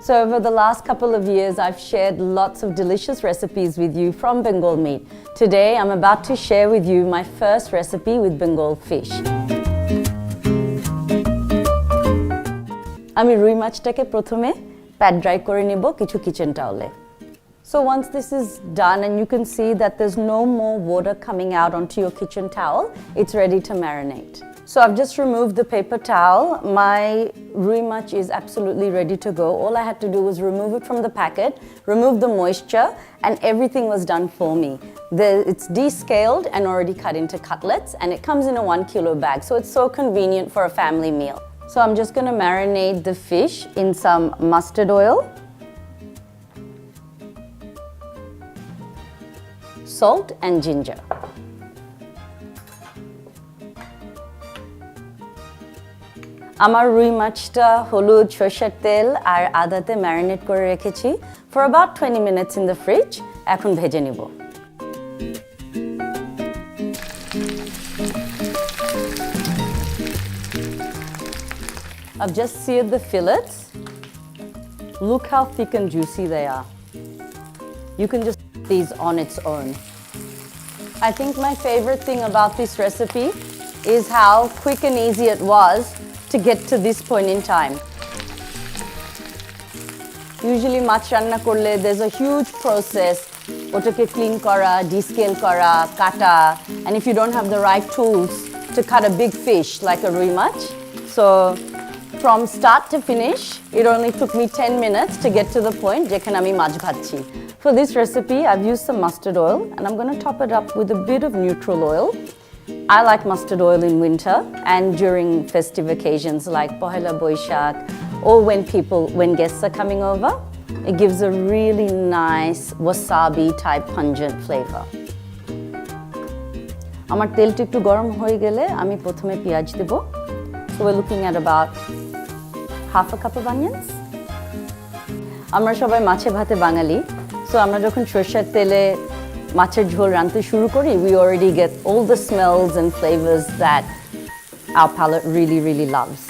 So over the last couple of years, I've shared lots of delicious recipes with you from Bengal meat. Today, I'm about to share with you my first recipe with Bengal fish. আমি রুই মাছটাকে প্রথমে pat dry করে নিব কিছু kitchen টাওয়ালে. So once this is done and you can see that there's no more water coming out onto your kitchen towel, it's ready to marinate. So I've just removed the paper towel. My rui mach is absolutely ready to go. All I had to do was remove it from the packet, remove the moisture, and everything was done for me. It's descaled and already cut into cutlets, and it comes in a 1 kilo bag, so it's so convenient for a family meal. So I'm just going to marinate the fish in some mustard oil, salt and ginger. আমার রুই মাছটা হলুদ সরষের তেল আর আদাতে marinate করে রেখেছি for about 20 minutes in the fridge. এখন ভেজে নিব. I've just seared the fillets. Look how thick and juicy they are. You can just eat these on its own. I think my favorite thing about this recipe is how quick and easy it was to get to this point in time. Usually mach ranna korle there's a huge process. Otake clean kora, descale kora, kata, and if you don't have the right tools to cut a big fish like a rui mach. So from start to finish, it only took me 10 minutes to get to the point jekhane ami mach bhajchi. For this recipe, I've used some mustard oil and I'm going to top it up with a bit of neutral oil. I like mustard oil in winter and during festive occasions like Pohela Boishak or when guests are coming over. It gives a really nice wasabi type pungent flavor. Amar telta ekটু গরম হয়ে গেলে আমি প্রথমে পেঁয়াজ দেব. So we're looking at about half a cup of onions. আমরা সবাই মাছে ভাতে বাঙালি. So আমরা যখন সরষের তেলে মাছের ঝোল রাঁধতে শুরু করি, we already get all the smells and flavors that our palate really loves.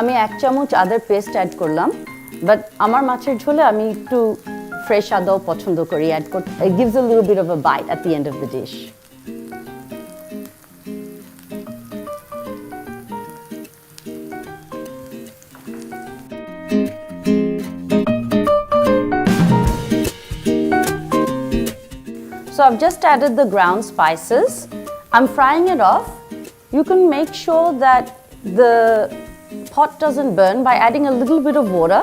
আমি 1 চামচ আদার পেস্ট অ্যাড করলাম, but আমার মাছের ঝোলে আমি একটু ফ্রেশ আদাও পছন্দ করি অ্যাড করতে. It gives a little bit of a bite at the end of the dish. So I've just added the ground spices. I'm frying it off. You can make sure that the pot doesn't burn by adding a little bit of water.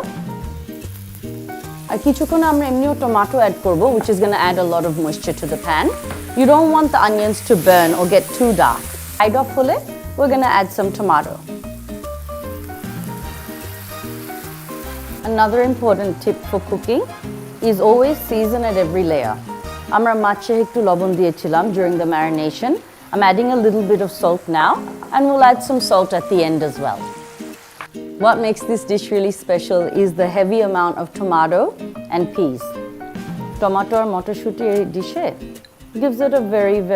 আর কিছুক্ষণ আমরা এমনিও tomato add করব, which is going to add a lot of moisture to the pan. You don't want the onions to burn or get too dark. Fried off hole, we're going to add some tomato. Another important tip for cooking is always season at every layer. আমরা মাছে একটু লবণ দিয়েছিলাম during the marination. I'm adding a little bit of salt now and we'll add some salt at the end as well. What makes this dish really special is the heavy amount of tomato and peas. Tomato or মটরশুঁটি এই ডিশে gives it a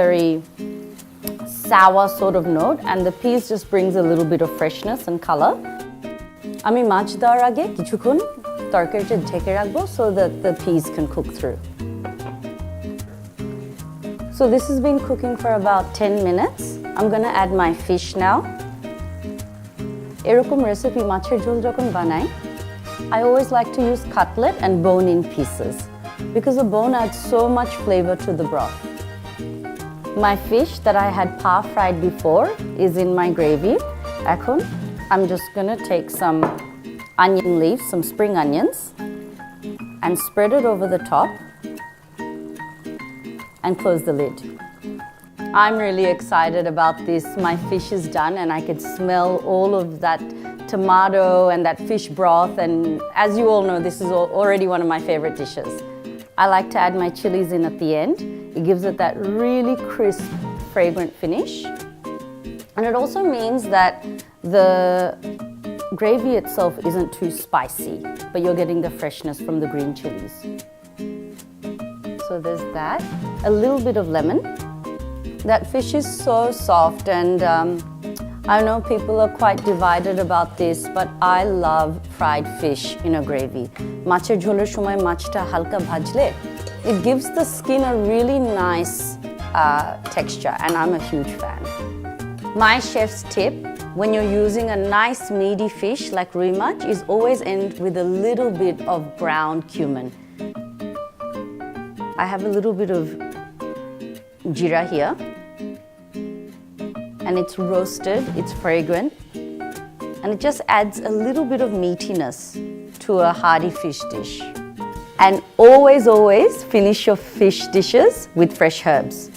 very sour sort of note, and the peas just brings a little bit of freshness and color. আমি মাছ দেওয়ার আগে কিছুক্ষণ তরকারিটা ঢেকে রাখবো so that the peas can cook through. So this has been cooking for about 10 minutes. I'm going to add my fish now. এরকম recipe মাছের ঝোল যখন বানাই, I always like to use cutlet and bone-in pieces because the bone adds so much flavor to the broth. My fish that I had fried before is in my gravy. এখন I'm just going to take some onion leaves, some spring onions, and spread it over the top and close the lid. I'm really excited about this. My fish is done and I could smell all of that tomato and that fish broth, and as you all know, this is already one of my favorite dishes. I like to add my chilies in at the end. It gives it that really crisp, fragrant finish. And it also means that the gravy itself isn't too spicy, but you're getting the freshness from the green chilies. So there's that. A little bit of lemon. That fish is so soft, and I know people are quite divided about this, but I love fried fish in a gravy. Macher jholer shomoy machta halka bhajle, it gives the skin a really nice texture, and I'm a huge fan. My chef's tip, when you're using a nice meaty fish like rui mach, is always end with a little bit of ground cumin. I have a little bit of jeera here, and it's roasted, it's fragrant, and it just adds a little bit of meatiness to a hearty fish dish. And always, always finish your fish dishes with fresh herbs.